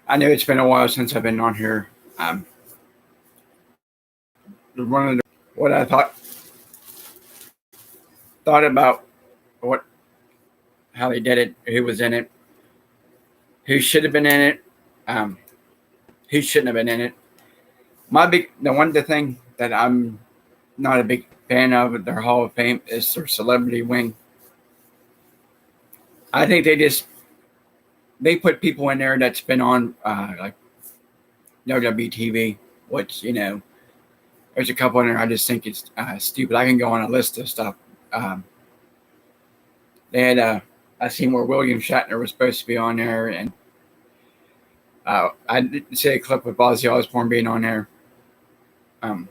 I know it's been a while since I've been on here. Um, one of what I thought about what how they did it, who was in it, who should have been in it, um, who shouldn't have been in it. The thing that I'm not a big fan of their Hall of Fame is their celebrity wing. I think they put people in there that's been on like WWE TV, which there's a couple in there I just think it's stupid. I can go on a list of stuff. Um, they had I seen where William Shatner was supposed to be on there, and I didn't see a clip with Ozzy Osbourne being on there. Um,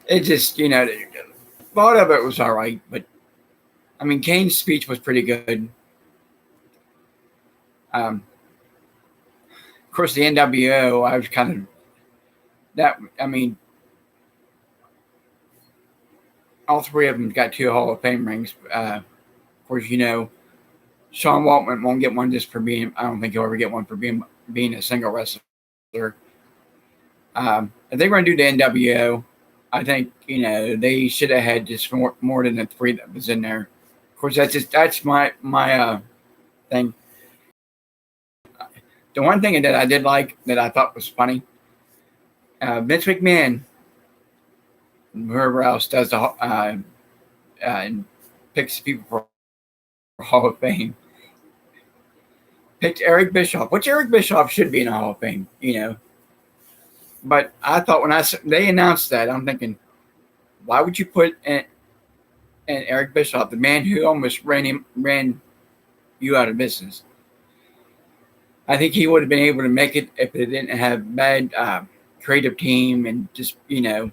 it just a lot of it was all right, but I mean Kane's speech was pretty good. Of course, the NWO, I was kind of that. I mean, all three of them got two Hall of Fame rings. Of course, Sean Waltman won't get one just for being. I don't think he'll ever get one for being a single wrestler. If they were going to do the NWO, I think they should have had just more than the three that was in there. Of course, that's my thing. The one thing that I did like that I thought was funny, Vince McMahon, whoever else does the and picks people for Hall of Fame, picked Eric Bischoff, which Eric Bischoff should be in the Hall of Fame, But I thought when they announced that, I'm thinking, why would you put an Eric Bischoff, the man who almost ran you out of business? I think he would have been able to make it if they didn't have bad creative team and just Eric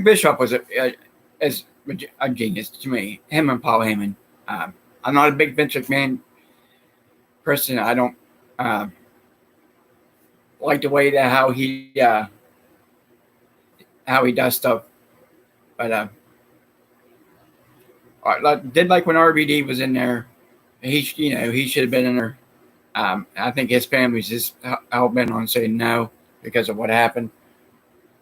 Bischoff was a genius to me. Him and Paul Heyman. I'm not a big Vince McMahon person. I don't like the way that how he does stuff, but I did like when RVD was in there. He should have been in there. I think his family's just hell bent on saying no because of what happened,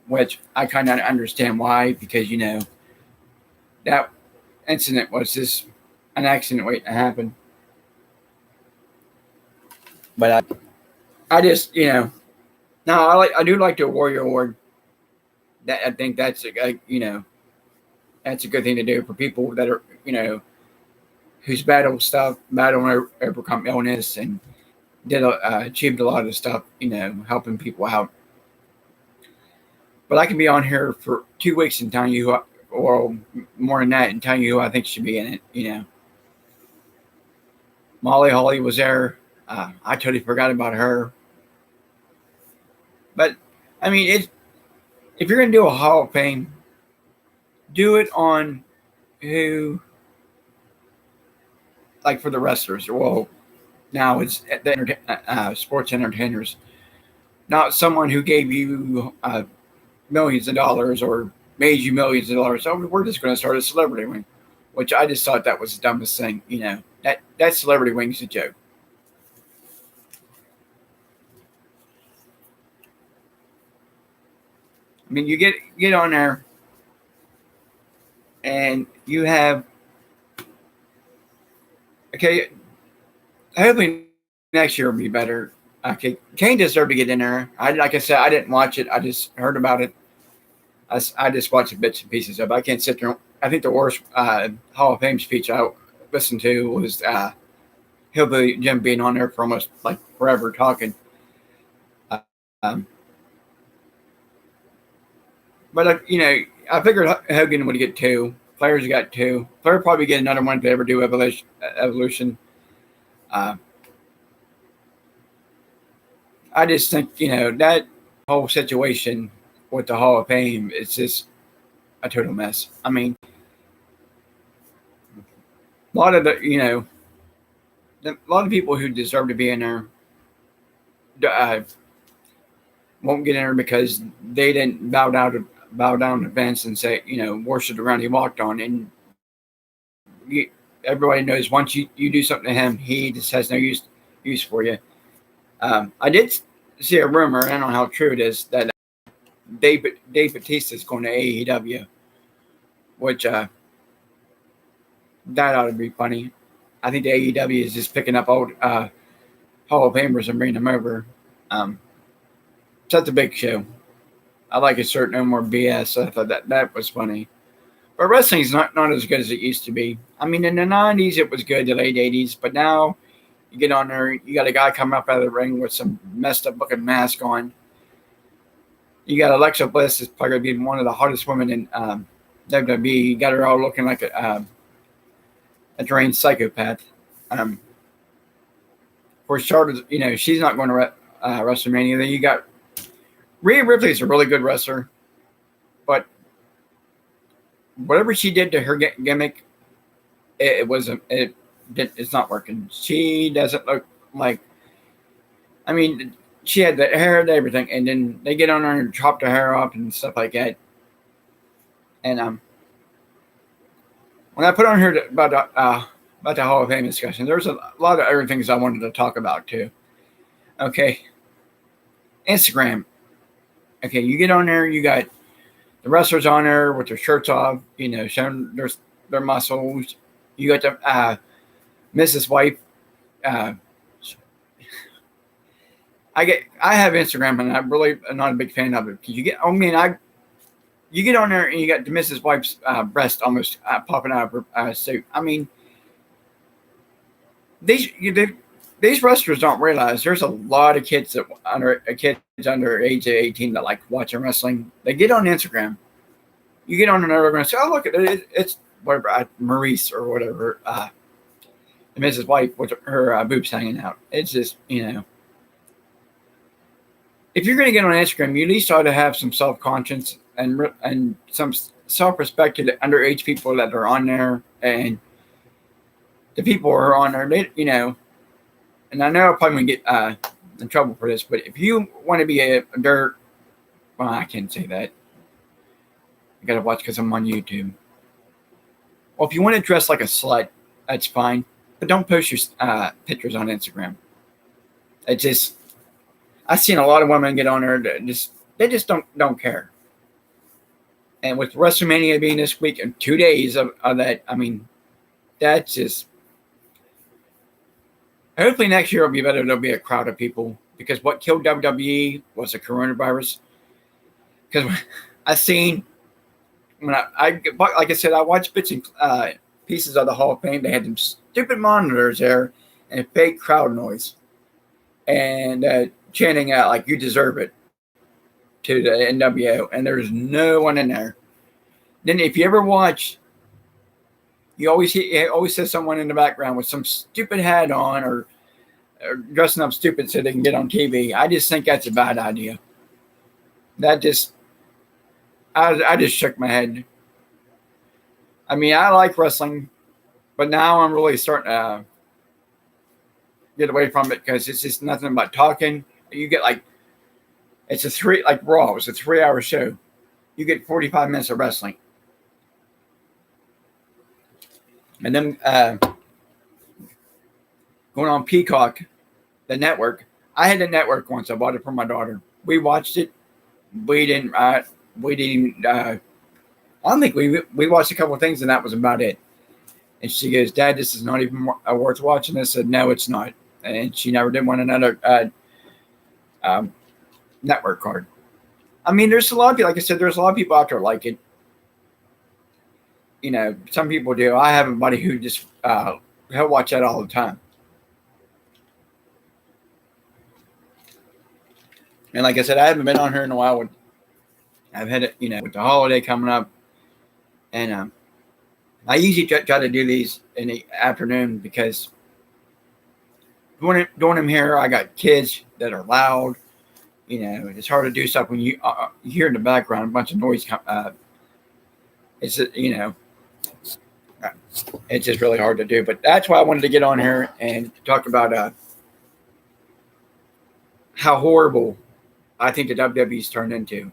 which I kind of understand why, because that incident was just an accident waiting to happen. But I just no, I do like the Warrior Award. That I think that's that's a good thing to do for people that are who's battling overcome illness and achieved a lot of stuff, helping people out. But I can be on here for 2 weeks and tell you, or more than that, and tell you who I think should be in it. Molly Holly was there. I totally forgot about her. But I mean, if you're going to do a Hall of Fame, do it on who, like for the wrestlers. Well, now it's the sports entertainers, not someone who gave you millions of dollars or made you millions of dollars. So we're just going to start a celebrity wing, which I just thought that was the dumbest thing. That celebrity wing's a joke. I mean, you get on there, and you have okay. Hopefully next year will be better. Okay, Kane deserved to get in there. Like I said, I didn't watch it. I just heard about it. I just watched bits and pieces of it. I can't sit there. I think the worst Hall of Fame speech I listened to was Hillbilly Jim being on there for almost like forever talking. Um, But I figured Hogan would get two. Flair's got two. Flair probably get another one if they ever do Evolution. I just think that whole situation with the Hall of Fame is just a total mess. I mean, a lot of a lot of people who deserve to be in there won't get in there because they didn't bow down to Vince and say, worship the ground he walked on. And everybody knows once you do something to him, he just has no use. use for you. I did see a rumor, I don't know how true it is, that Dave Batista is going to AEW, which that ought to be funny. I think the AEW is just picking up old Hall of Famers and bringing them over. So that's a big show. I like a certain no more BS. So I thought that was funny. But wrestling's not as good as it used to be. I mean, in the 90s, it was good, the late 80s. But now, you get on there, you got a guy coming up out of the ring with some messed up looking mask on. You got Alexa Bliss is probably going to be one of the hottest women in WWE. You got her all looking like a deranged psychopath. For starters, she's not going to WrestleMania. Then you got Rhea Ripley's a really good wrestler, but whatever she did to her gimmick, it's not working. She doesn't look like. I mean, she had the hair and everything, and then they get on her and chop her hair off and stuff like that. And when I put on here about the Hall of Fame discussion, there's a lot of other things I wanted to talk about too. Okay, Instagram. Okay, you get on there, you got the wrestlers on there with their shirts off, showing their muscles. You got the Mrs. Wife. I have Instagram, and I'm really not a big fan of it because you get on there and you got the Mrs. Wife's breast almost popping out of her suit. I mean, these wrestlers don't realize there's a lot of kids under age of 18 that like watching wrestling. They get on Instagram. You get on another and say, "Oh, look, it's whatever Maurice or whatever." The Mrs. White with her boobs hanging out. It's just if you're going to get on Instagram, you at least ought to have some self-conscience and some self-respect to the underage people that are on there, and the people who are on there. And I know I'm probably going to get in trouble for this, but if you want to be a dirt, well, I can't say that. I got to watch because I'm on YouTube. Well, if you want to dress like a slut, that's fine, but don't post your pictures on Instagram. I've seen a lot of women get on there that they just don't care. And with WrestleMania being this week and 2 days of that, I mean, that's just. Hopefully next year will be better. There'll be a crowd of people because what killed WWE was the coronavirus. Because I seen when I like I said, I watched bits and pieces of the Hall of Fame. They had them stupid monitors there and fake crowd noise and chanting out like "You deserve it" to the NWO, and there's no one in there. Then if you ever watch. You always see someone in the background with some stupid hat on or dressing up stupid so they can get on TV. I just think that's a bad idea. I just shook my head. I mean, I like wrestling, but now I'm really starting to get away from it because it's just nothing but talking. You get Raw. It's a 3-hour show. You get 45 minutes of wrestling. And then going on Peacock, the network. I had the network once. I bought it for my daughter. We watched it. We didn't. I don't think we watched a couple of things, and that was about it. And she goes, "Dad, this is not even worth watching." I said, "No, it's not." And she never did want another network card. I mean, there's a lot of people. Like I said, there's a lot of people out there like it. Some people do. I have a buddy who just he'll watch that all the time. And like I said, I haven't been on here in a while. I've had it, with the holiday coming up, and I usually try to do these in the afternoon because doing them here, I got kids that are loud. It's hard to do stuff when you hear in the background a bunch of noise. It's it's just really hard to do. But that's why I wanted to get on here and talk about how horrible I think the WWE's turned into.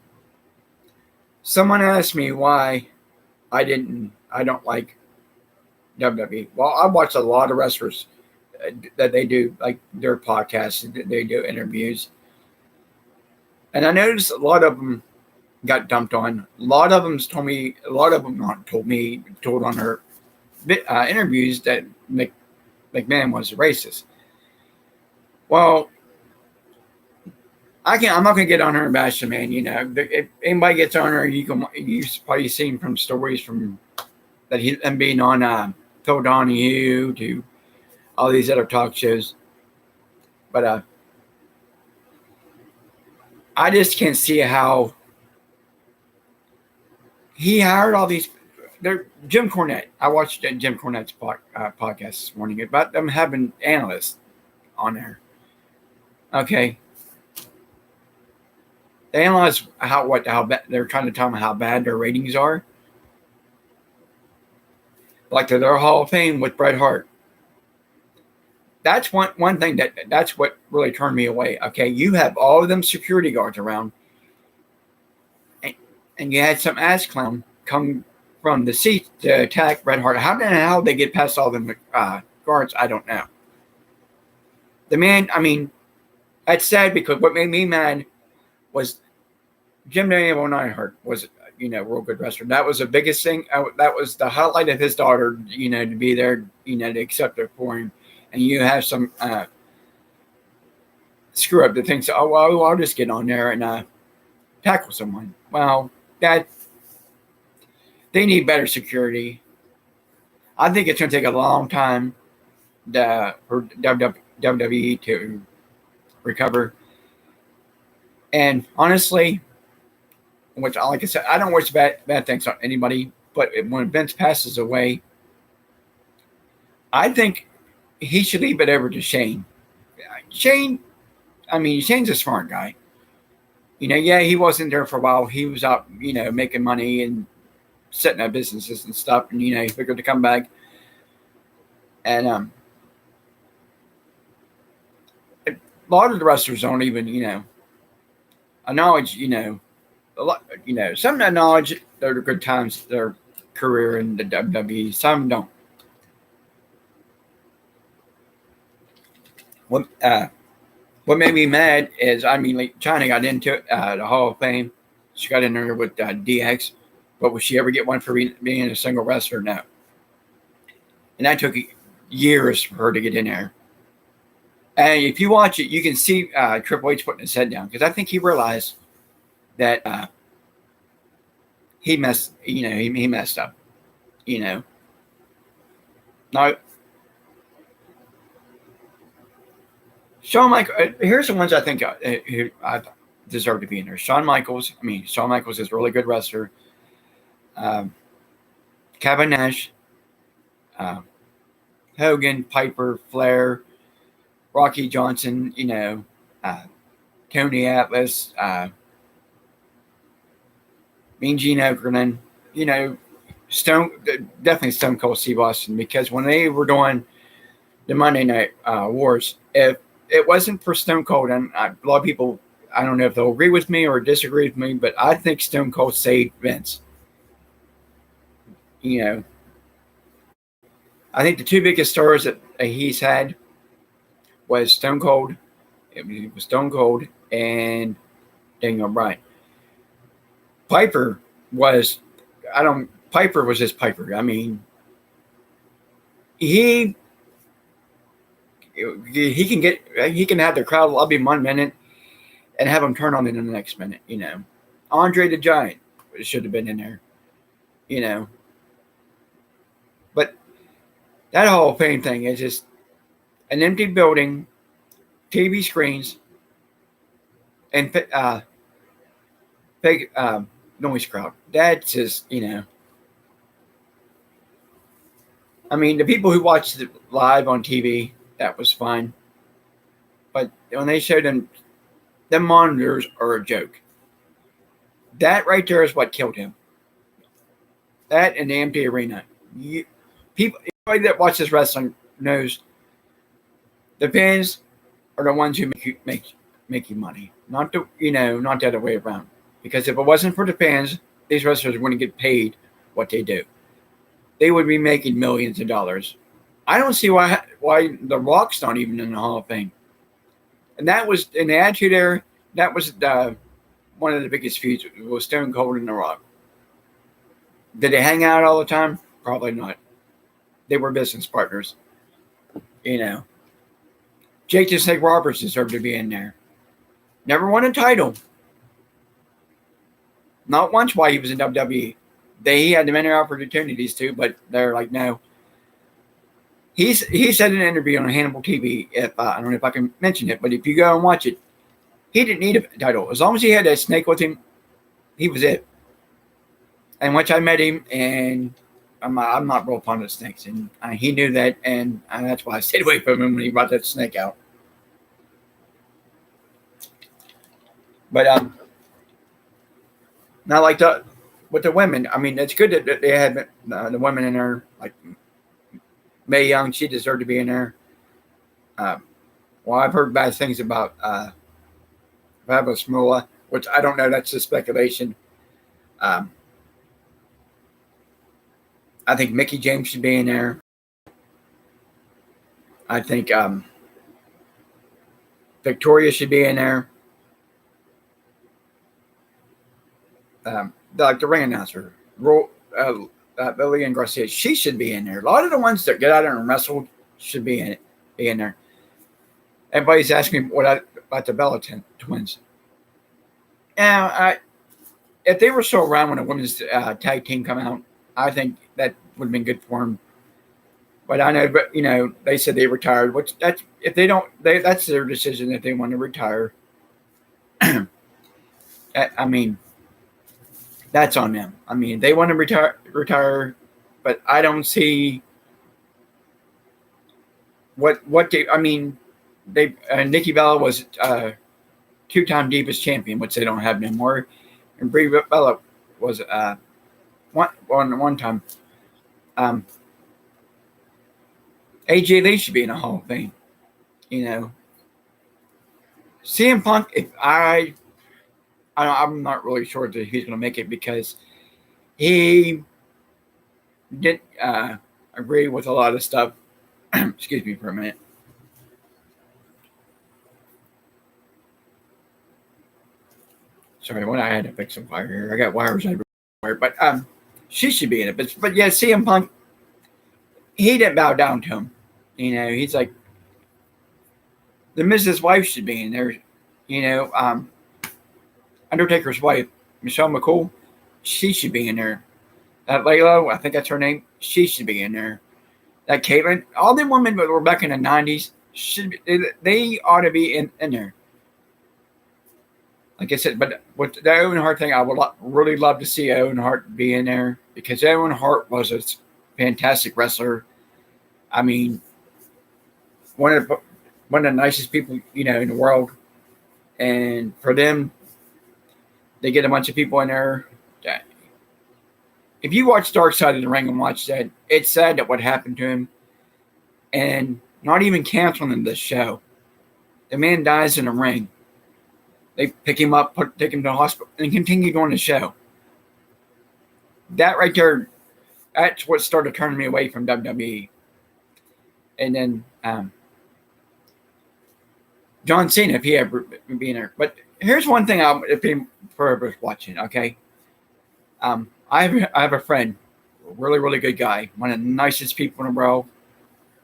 Someone asked me why I don't like WWE. Well, I watched a lot of wrestlers that they do, like their podcasts, they do interviews, and I noticed a lot of them got dumped on. A lot of them told me, a lot of them not told me, told on her interviews that McMahon was a racist. Well, I'm not gonna get on her and bash the man. If anybody gets on her, you've probably seen from stories from that him being on Phil Donahue to all these other talk shows. But I just can't see how he hired all these. Jim Cornette. I watched Jim Cornette's podcast this morning about them having analysts on there. Okay. They analyze how bad they're trying to tell them how bad their ratings are. Like their Hall of Fame with Bret Hart. That's one thing that's what really turned me away. Okay, you have all of them security guards around, and you had some ass clown come from the seat to attack Bret Hart. How the hell they get past all the guards? I don't know. The man, I mean, that's sad because what made me mad was Jim Daniel Neidhart was, real good wrestler. That was the biggest thing. That was the highlight of his daughter, to be there, to accept it for him. And you have some screw up that thinks, oh, well, I'll just get on there and tackle someone. Well, they need better security. I think it's going to take a long time for WWE to recover. And honestly, like I said, I don't wish bad things on anybody, but when Vince passes away, I think he should leave it over to Shane. Shane's a smart guy. He wasn't there for a while. He was out, making money and setting up businesses and stuff. And, he figured to come back. And a lot of the wrestlers don't even, acknowledge, a lot, some acknowledge their good times, their career in the WWE. Some don't. What made me mad is, China got into the Hall of Fame. She got in there with DX, but will she ever get one for being a single wrestler? No. And that took years for her to get in there. And if you watch it, you can see Triple H putting his head down because I think he realized that he messed up. Now, Shawn Michaels, here's the ones I think who I deserve to be in there. Shawn Michaels. Shawn Michaels is a really good wrestler. Kevin Nash, Hogan, Piper, Flair, Rocky Johnson, Tony Atlas, Mean Gene Okerlund, definitely Stone Cold Steve Austin, because when they were doing the Monday Night Wars, if it wasn't for Stone Cold, and a lot of people, I don't know if they'll agree with me or disagree with me, but I think Stone Cold saved Vince. I think the two biggest stars that he's had was Stone Cold. It was Stone Cold and Daniel Bryan. Piper was just Piper. He can have the crowd love him 1 minute and have them turn on in the next minute. Andre the Giant should have been in there. But that Hall of Fame thing is just an empty building, TV screens, and big noise crowd. That's just, the people who watched it live on TV, that was fine. But when they showed them monitors are a joke. That right there is what killed him. That and the empty arena. Anybody that watches wrestling knows the fans are the ones who make you money, not the other way around. Because if it wasn't for the fans, these wrestlers wouldn't get paid what they do. They would be making millions of dollars. I don't see why The Rock's not even in the Hall of Fame. And that was in the Attitude Era. That was one of the biggest feuds was Stone Cold and The Rock. Did they hang out all the time? Probably not. They were business partners. You know, Jake the Snake Roberts deserved to be in there. Never won a title. Not once while he was in WWE. He had many opportunities to, but they're like, no. He said in an interview on Hannibal TV, if I don't know if I can mention it, but if you go and watch it, he didn't need a title. As long as he had that snake with him, he was it. And once I met him, and I'm not real fond of snakes, and he knew that, and that's why I stayed away from him when he brought that snake out. But not like with the women. I mean, it's good that they had the women in there, like Mae Young. She deserved to be in there. Well, I've heard bad things about Baba Smola, which I don't know. That's just speculation. I think Mickey James should be in there. I think Victoria should be in there. Like the ring announcer, Lillian Garcia, she should be in there. A lot of the ones that get out there and wrestle should be in there. Everybody's asking me about the Bella twins. Now, if they were still around when a women's tag team come out, I think that would have been good for them. But I know, they said they retired. Which that's if they don't, that's their decision if they want to retire. I mean, that's on them. I mean, they want to retire, but I don't see what they. I mean, they Nikki Bella was two-time Divas champion, which they don't have anymore, and Brie Bella was one time. AJ Lee should be in the Hall of Fame. CM Punk. I'm not really sure that he's going to make it because he didn't agree with a lot of stuff. Excuse me for a minute. Sorry, when I had to fix some wire here. I got wires everywhere. But she should be in it. But yeah, CM Punk, he didn't bow down to him. He's like, the Miz's wife should be in there. Undertaker's wife, Michelle McCool, she should be in there. That Layla, I think that's her name, she should be in there. That Caitlyn, all the women that were back in the 90s, they ought to be in there. Like I said, but with the Owen Hart thing, I would really love to see Owen Hart be in there because Owen Hart was a fantastic wrestler. I mean, one of the nicest people, in the world. And for them, they get a bunch of people in there. If you watch Dark Side of the Ring and watch that, it's sad that what happened to him. And not even canceling the show. The man dies in the ring. They pick him up, take him to the hospital, and continue on the show. That right there, that's what started turning me away from WWE. And then John Cena, if he ever be in there. But here's one thing if you're forever watching, okay? I have a friend, a really, really good guy, one of the nicest people in the world,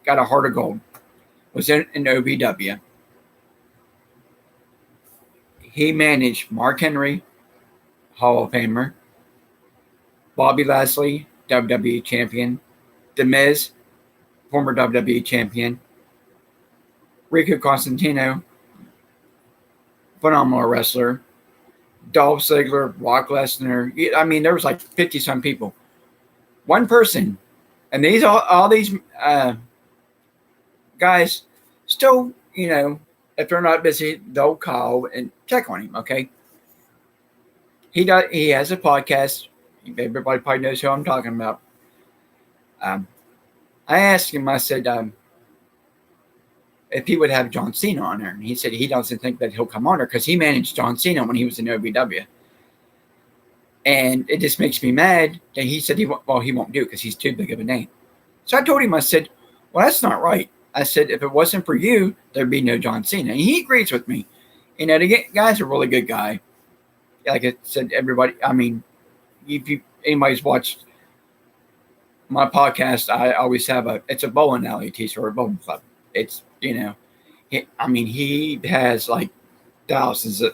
got a heart of gold, was in OVW. He managed Mark Henry, Hall of Famer, Bobby Lashley, WWE champion, The Miz, former WWE champion, Rico Constantino, phenomenal wrestler, Dolph Ziggler, Brock Lesnar. I mean, there was like 50-some people. One person, and these all these guys still, if they're not busy, they'll call and check on him. Okay, he has a podcast. Everybody probably knows who I'm talking about. I asked him. I said, if he would have John Cena on there. And he said he doesn't think that he'll come on there because he managed John Cena when he was in OVW. And it just makes me mad that he said he won't do it because he's too big of a name. So I told him, I said, Well, that's not right. I said, if it wasn't for you, there'd be no John Cena. And he agrees with me. The guy's a really good guy. Like I said, everybody, I mean, if anybody's watched my podcast, I always have it's a bowling alley t-shirt, or a bowling club. It's, he has like thousands of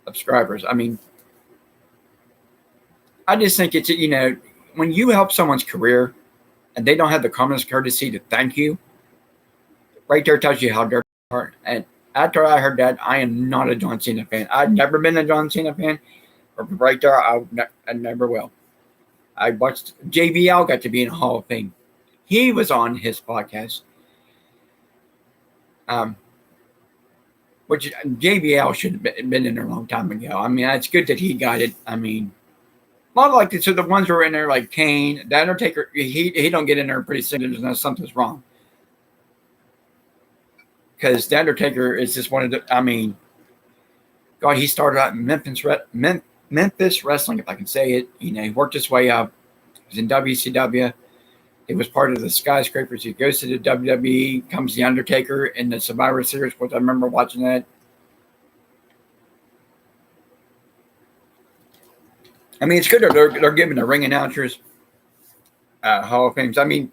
subscribers. I mean, I just think it's, when you help someone's career and they don't have the common courtesy to thank you, right there tells you how dirty they are. And after I heard that, I am not a John Cena fan. I've never been a John Cena fan. But right there, I never will. I watched JBL got to be in the Hall of Fame. He was on his podcast. Which JBL should have been in there a long time ago. I mean, it's good that he got it. I mean, a lot of like so the ones who are in there, like Kane, the Undertaker, he don't get in there pretty soon. There's something's wrong. Because the Undertaker is just one of the. I mean, God, he started out in Memphis Wrestling, if I can say it. He worked his way up. He was in WCW. He was part of the Skyscrapers. He goes to the WWE, comes the Undertaker in the Survivor Series, which I remember watching that. I mean, it's good that they're giving the ring announcers Hall of Fames. I mean,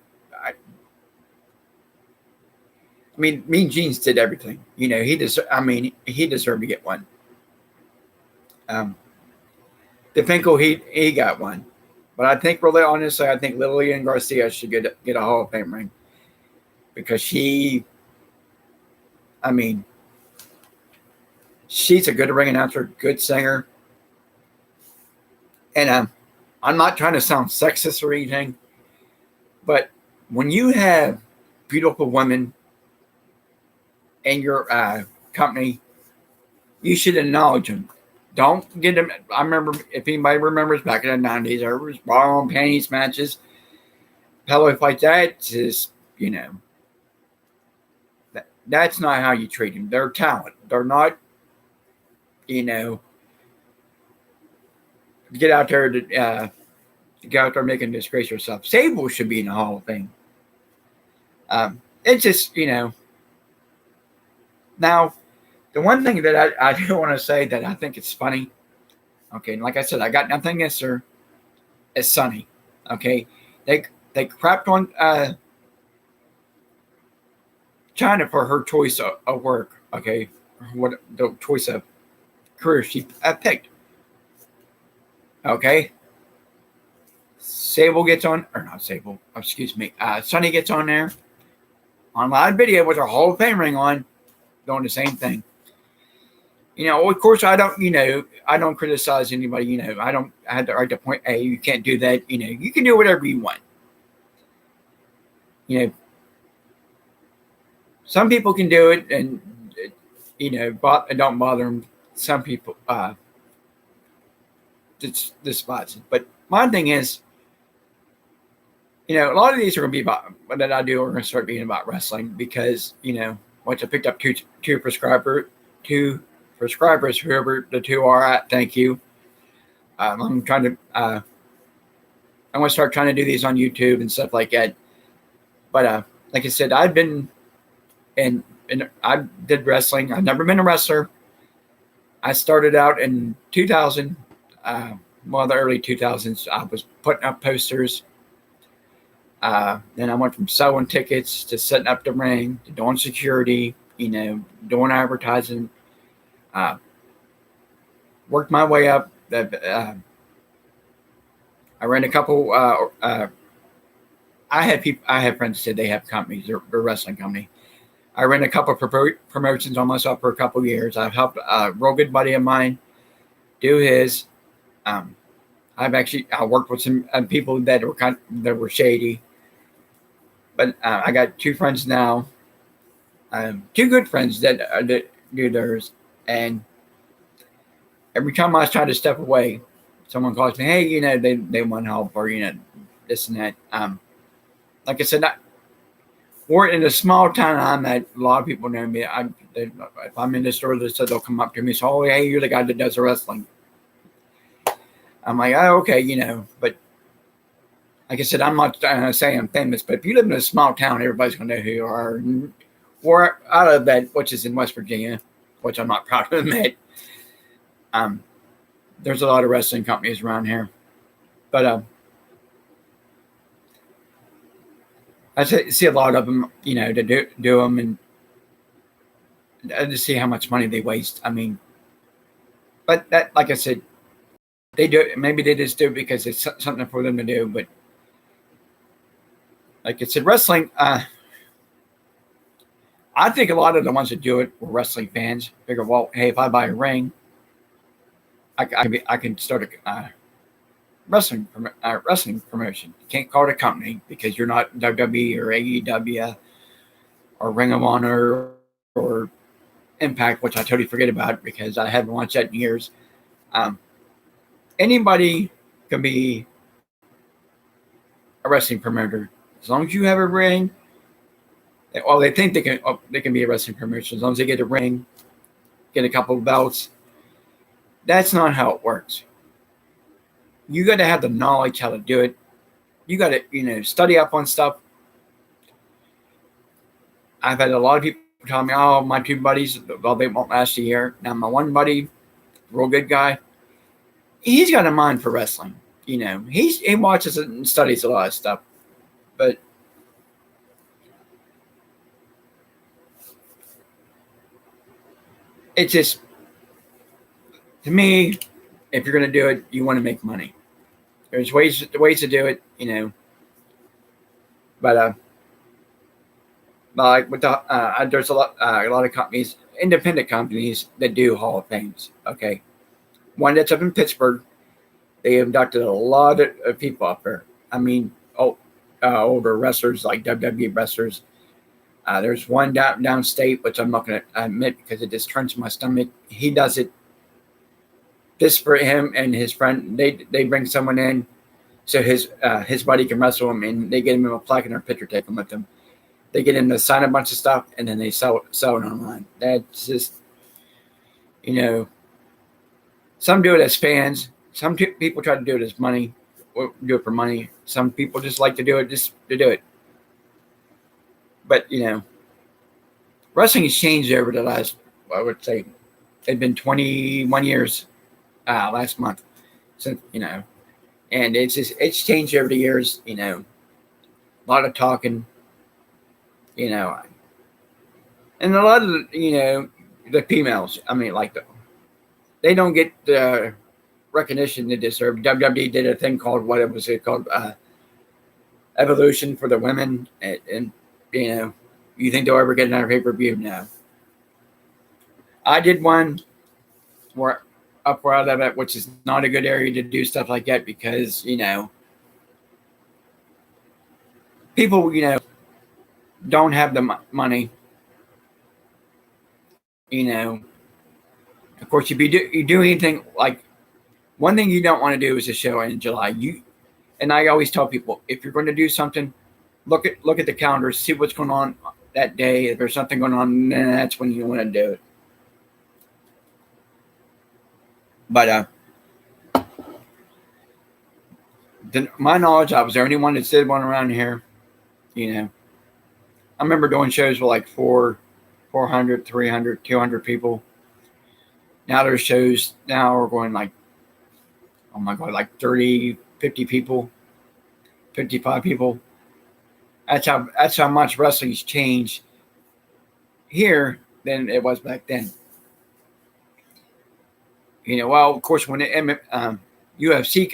Mean Gene's did everything. He deserved to get one. DeFinkel, he got one. But I think, really honestly, Lillian Garcia should get a Hall of Fame ring. Because she's a good ring announcer, good singer. And I'm not trying to sound sexist or anything, but when you have beautiful women in your company, you should acknowledge them. Don't get them. I remember, if anybody remembers back in the 90s, there was bra and panties matches, pillow fights. That's just, that's not how you treat them. They're talent. They're not, get out there to go out there making disgrace yourself. Sable should be in the Hall of Fame. It's just, Now, the one thing that I do want to say that I think it's funny, okay, like I said, I got nothing against her, is Sunny, okay? They crapped on China for her choice of work, okay? What the choice of career she picked. Okay. Sunny gets on there on live video with her Hall of Fame ring on, doing the same thing. Of course, I don't criticize anybody. I have the right to point, hey, you can't do that. You can do whatever you want. Some people can do it, and it don't bother them. Some people despise it. But my thing is, a lot of these are going to be about that I do are going to start being about wrestling because once I picked up two prescribers, whoever the two are at, thank you. I'm trying to I'm going to start trying to do these on YouTube and stuff like that. But like I said, I've been and I did wrestling. I've never been a wrestler. I started out in 2000, the early 2000s. I was putting up posters. Then I went from selling tickets to setting up the ring to doing security, doing advertising. Worked my way up. I ran a couple. I have friends that said they have companies. They're a wrestling company. I ran a couple of promotions on myself for a couple of years. I've helped a real good buddy of mine do his. I worked with some people that were shady. But I got two friends now, two good friends that do theirs. And every time I try to step away, someone calls me, hey, they want help or, this and that. Like I said, we're in a small town I'm at. A lot of people know me. If I'm in the store, they'll come up to me and say, oh, hey, you're the guy that does the wrestling. I'm like, oh, okay, but like I said, I'm not saying I'm famous, but if you live in a small town, everybody's going to know who you are. Or out of that, which is in West Virginia, which I'm not proud to admit. There's a lot of wrestling companies around here, but I see a lot of them, to do them, and I just see how much money they waste. I mean, but that, like I said, they do it. Maybe they just do it because it's something for them to do. But like I said, wrestling. I think a lot of the ones that do it were wrestling fans. Figure, well, hey, if I buy a ring, I can start a wrestling promotion. You can't call it a company because you're not WWE or AEW or Ring of Honor or Impact, which I totally forget about because I haven't watched that in years. Anybody can be a wrestling promoter as long as you have a ring. Well, they think they can be a wrestling promotion as long as they get a ring, get a couple of belts. That's not how it works. You got to have the knowledge how to do it. You got to study up on stuff. I've had a lot of people tell me, "Oh, my two buddies, well, they won't last a year." Now, my one buddy, real good guy, he's got a mind for wrestling. He watches it and studies a lot of stuff, but it's just, to me, if you're going to do it, you want to make money. There's ways to do it, but like with there's a lot of companies, independent companies that do Hall of Fames. Okay, one that's up in Pittsburgh. They inducted a lot of people up there. I mean, older wrestlers like WWE wrestlers. There's one downstate, which I'm not going to admit because it just turns my stomach. He does it. This for him and his friend. They bring someone in, so his buddy can wrestle him, and they get him a plaque and their picture taken with them. They get him to sign a bunch of stuff, and then they sell it online. That's just, some do it as fans. Some people try to do it as money, or do it for money. Some people just like to do it just to do it. But, wrestling has changed over the last, I would say, it's been 21 years last month. Since, and it's changed over the years, a lot of talking, and a lot of the females, I mean, like they don't get the recognition they deserve. WWE did a thing called, what was it called? Evolution for the women. And you think they'll ever get another pay-per-view? No. I did one where I live at, which is not a good area to do stuff like that because, people, don't have the money. Of course, if you do anything like, one thing you don't want to do is a show in July. And I always tell people, if you're going to do something, look at the calendar, see what's going on that day. If there's something going on, then that's when you want to do it. But my knowledge, I was the only one that did one around here. I remember doing shows with like 400, 300, 200 people. Now there's shows, now we're going like, oh my God, like 30, 50 people, 55 people. That's how much wrestling's changed here than it was back then. Well, of course, when the UFC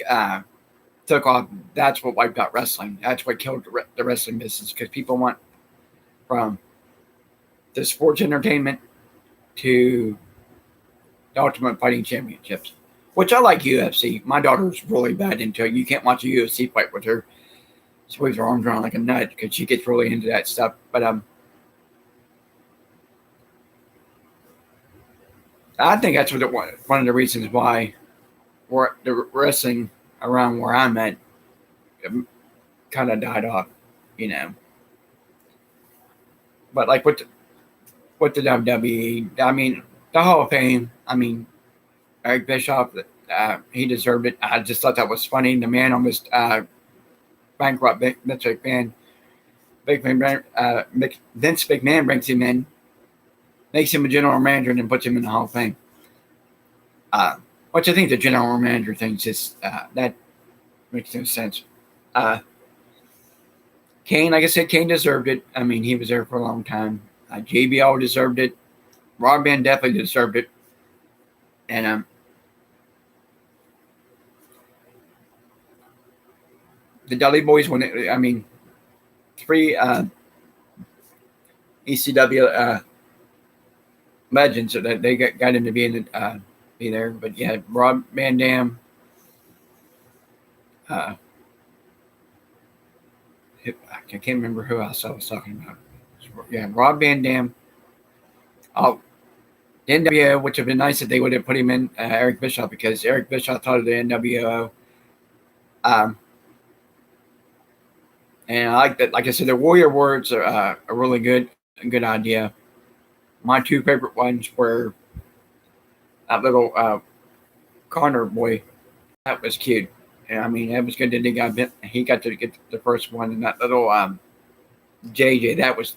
took off, that's what wiped out wrestling. That's what killed the wrestling business because people went from the sports entertainment to the Ultimate Fighting Championships, which I like UFC. My daughter's really bad into it. You can't watch a UFC fight with her. She waves her arms around like a nut because she gets really into that stuff. But I think that's one of the reasons why the wrestling around where I'm at kind of died off, But like with the WWE, I mean, the Hall of Fame, I mean, Eric Bischoff, he deserved it. I just thought that was funny. The man almost bankrupt Vince McMahon. Vince McMahon brings him in, makes him a general manager, and then puts him in the Hall of Fame. Which I think the general manager thing just that makes no sense. Kane, like I said, Kane deserved it. I mean, he was there for a long time. JBL deserved it. Rob Van definitely deserved it. And the Dudley Boys, three ECW legends that they got into being be there. But yeah, Rob Van Dam. I can't remember who else I was talking about. Yeah, Rob Van Dam. Oh, the NWO, which would have been nice if they would have put him in Eric Bischoff, because Eric Bischoff thought of the NWO. And I like that. Like I said, the Warrior Words are a really good idea. My two favorite ones were that little Connor boy. That was cute. And I mean, that was good that he got to get the first one, and that little JJ, that was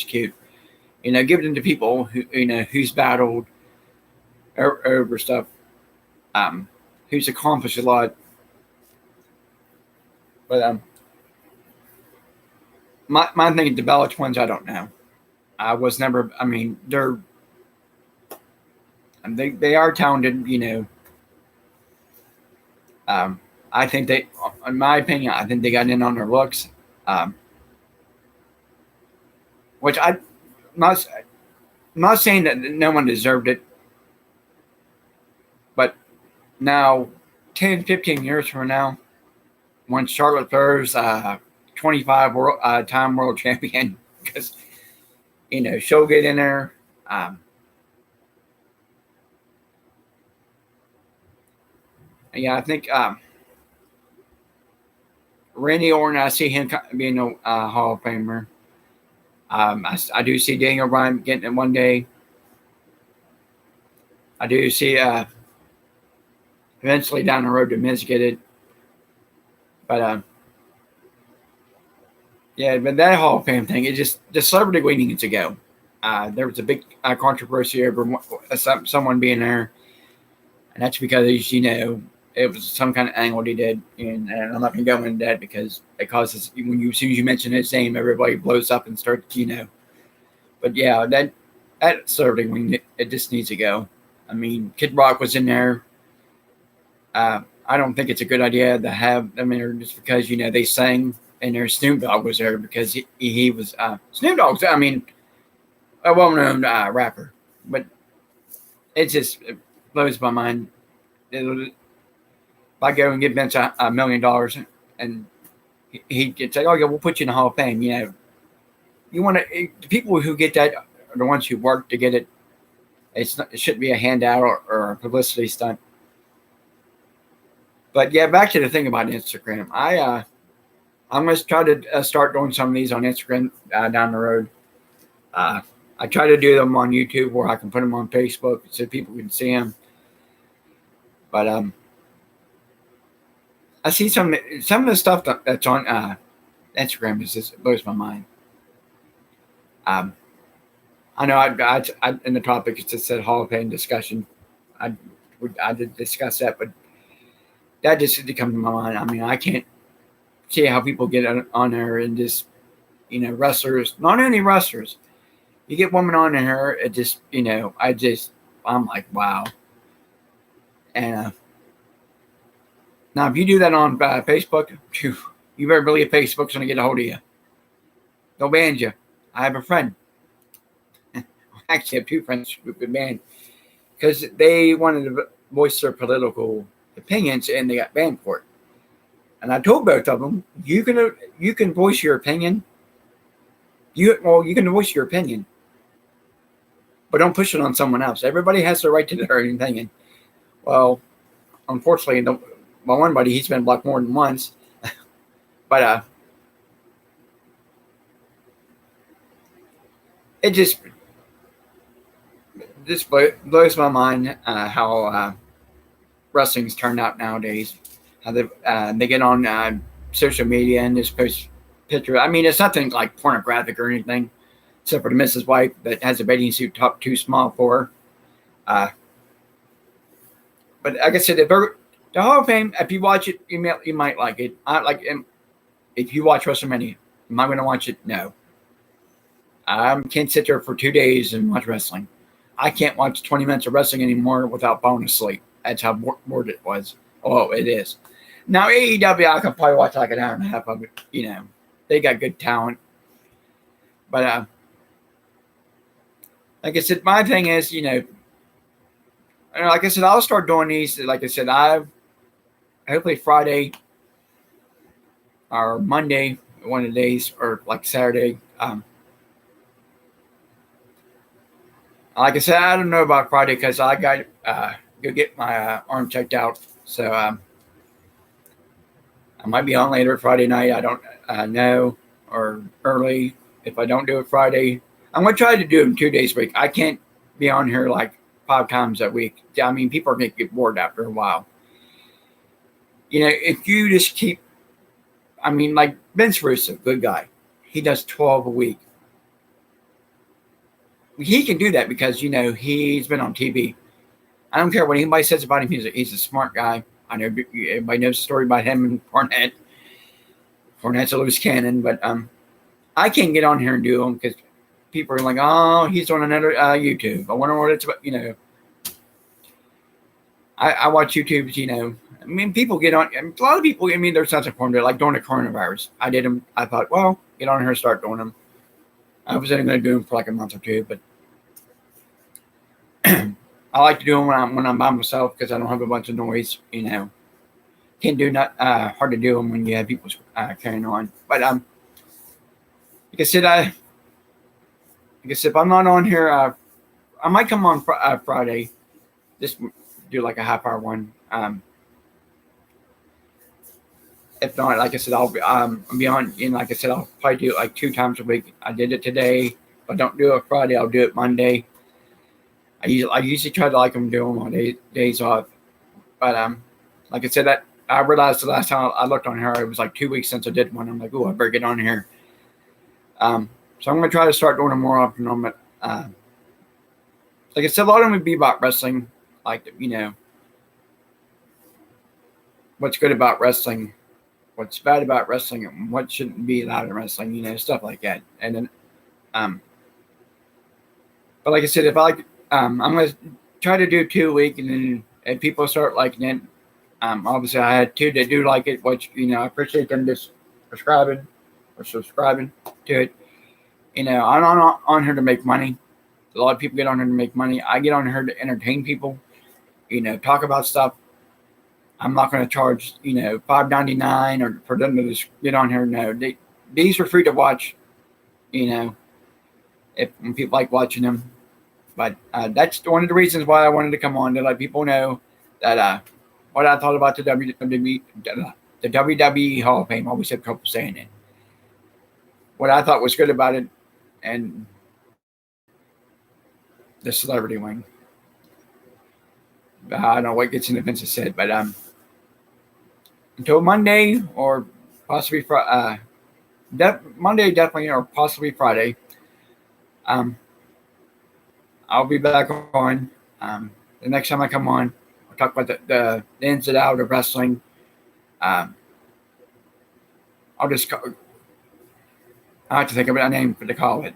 cute. You know, giving it to people who who's battled over stuff, who's accomplished a lot. But my thing, the Bella Twins, I don't know. I was never. I mean, they are talented. I think they, in my opinion, I think they got in on their looks, which I'm not saying that no one deserved it, but now 10, 15 years from now, when Charlotte Flair's 25 time world champion, because she'll get in there. Yeah, I think Randy Orton, I see him being a Hall of Famer. I do see Daniel Bryan getting it one day. I do see eventually down the road the Miz get it. But yeah, but that Hall of Fame thing, the celebrity waiting needs to go. There was a big controversy over someone being there, and that's because it was some kind of angle he did, and I'm not going to go into that because it causes, as soon as you mention his name, everybody blows up and starts, But yeah, that celebrity wing, it just needs to go. I mean, Kid Rock was in there. I don't think it's a good idea to have them in there just because they sang, and their Snoop Dogg was there because he was Snoop Dogg's. I mean, a well-known rapper, but it blows my mind. If I go and give Vince $1 million, and he could say, "Oh yeah, we'll put you in the Hall of Fame," you want to. The people who get that are the ones who work to get it. It shouldn't be a handout or a publicity stunt. But yeah, back to the thing about Instagram. I'm going to try to start doing some of these on Instagram down the road. I try to do them on YouTube, where I can put them on Facebook so people can see them. But I see some of the stuff that's on Instagram just blows my mind. I know I in the topic it just said Hall of Fame discussion. I did discuss that, but that just didn't come to my mind. I mean, I can't see how people get on there and just wrestlers, not only wrestlers. You get women on there, it just I'm like, wow. And now if you do that on Facebook, you better believe Facebook's going to get a hold of you. They'll ban you. I have a friend. I actually have two friends who've been banned because they wanted to voice their political opinions and they got banned for it. And I told both of them, you can voice your opinion. You can voice your opinion, but don't push it on someone else. Everybody has the right to their own opinion. Well, unfortunately, my one buddy, he's been blocked more than once. But it just blows my mind how wrestling's turned out nowadays. How they get on social media and just post pictures. I mean, it's nothing like pornographic or anything, except for the Mrs. White that has a bathing suit top too small for her. But like I said, the Hall of Fame, if you watch it, you might like it. I like it. If you watch WrestleMania, am I going to watch it? No. I can't sit there for 2 days and watch wrestling. I can't watch 20 minutes of wrestling anymore without falling asleep. That's how bored it was. Oh, it is. Now, AEW, I can probably watch like an hour and a half of it. They got good talent. But, like I said, my thing is, like I said, I'll start doing these. Like I said, hopefully Friday or Monday, one of the days, or like Saturday. Like I said, I don't know about Friday because I got go get my arm checked out. So I might be on later Friday night. I don't know, or early. If I don't do it Friday, I'm going to try to do them 2 days a week. I can't be on here like 5 times a week. I mean, people are going to get bored after a while. If you just keep, I mean, like Vince Russo, good guy. He does 12 a week. He can do that because, he's been on TV. I don't care what anybody says about him. He's a smart guy. I know everybody knows the story about him and Fournette. Fournette's a loose cannon, but I can't get on here and do them because people are like, oh, he's on another YouTube. I wonder what it's about, I watch YouTube, I mean, people get on, a lot of people, I mean, there's such a form to like during the coronavirus. I did them. I thought, well, get on here and start doing them. I was only going to do them for like a month or two, but I like to do them when I'm by myself because I don't have a bunch of noise, Can't do hard to do them when you have people carrying on. But like I said, if I'm not on here, I might come on Friday. Just do like a half-hour one. If not, like I said, I'll be on. And like I said, I'll probably do it like 2 times a week. I did it today. If I don't do it Friday, I'll do it Monday. I usually try to like them do them on days off. But like I said, that I realized the last time I looked on here, it was like 2 weeks since I did one. I'm like, oh, I better get on here. So I'm going to try to start doing them more often. But like I said, a lot of them would be about wrestling, like what's good about wrestling, what's bad about wrestling, and what shouldn't be allowed in wrestling, stuff like that. And then, but like I said, if I'm going to try to do 2 a week, and then if people start liking it, obviously I had 2 that do like it, which, I appreciate them just subscribing to it. I'm not on here to make money. A lot of people get on here to make money. I get on here to entertain people, talk about stuff. I'm not going to charge, $5.99 or for them to just get on here. No, these are free to watch, when people like watching them. But that's one of the reasons why I wanted to come on, to let people know that what I thought about the WWE Hall of Fame. I always have trouble saying it. What I thought was good about it, and the celebrity wing. I don't know what gets into Vince's head, but until Monday or possibly Monday definitely, or possibly Friday, I'll be back on. The next time I come on, I'll talk about the ins and outs of wrestling. I'll just I have to think of a name to call it.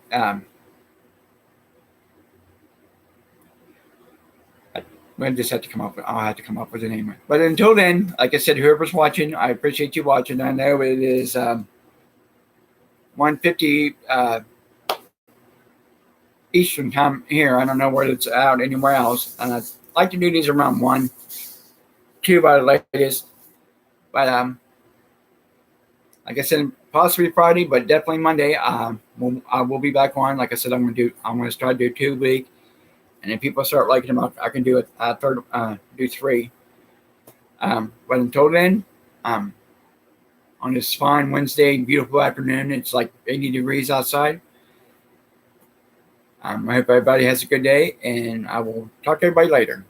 We'll just have to come up. I'll have to come up with a name. But until then, like I said, whoever's watching, I appreciate you watching. I know it is 1:50 Eastern time here. I don't know where it's out anywhere else. And I'd like to do these around 1, 2 by the latest. But like I said, possibly Friday, but definitely Monday. I will be back on. Like I said, I'm going to try to do 2 a week. And if people start liking them, I can do it do 3. But until then, on this fine Wednesday, beautiful afternoon, it's like 80 degrees outside. I hope everybody has a good day, and I will talk to everybody later.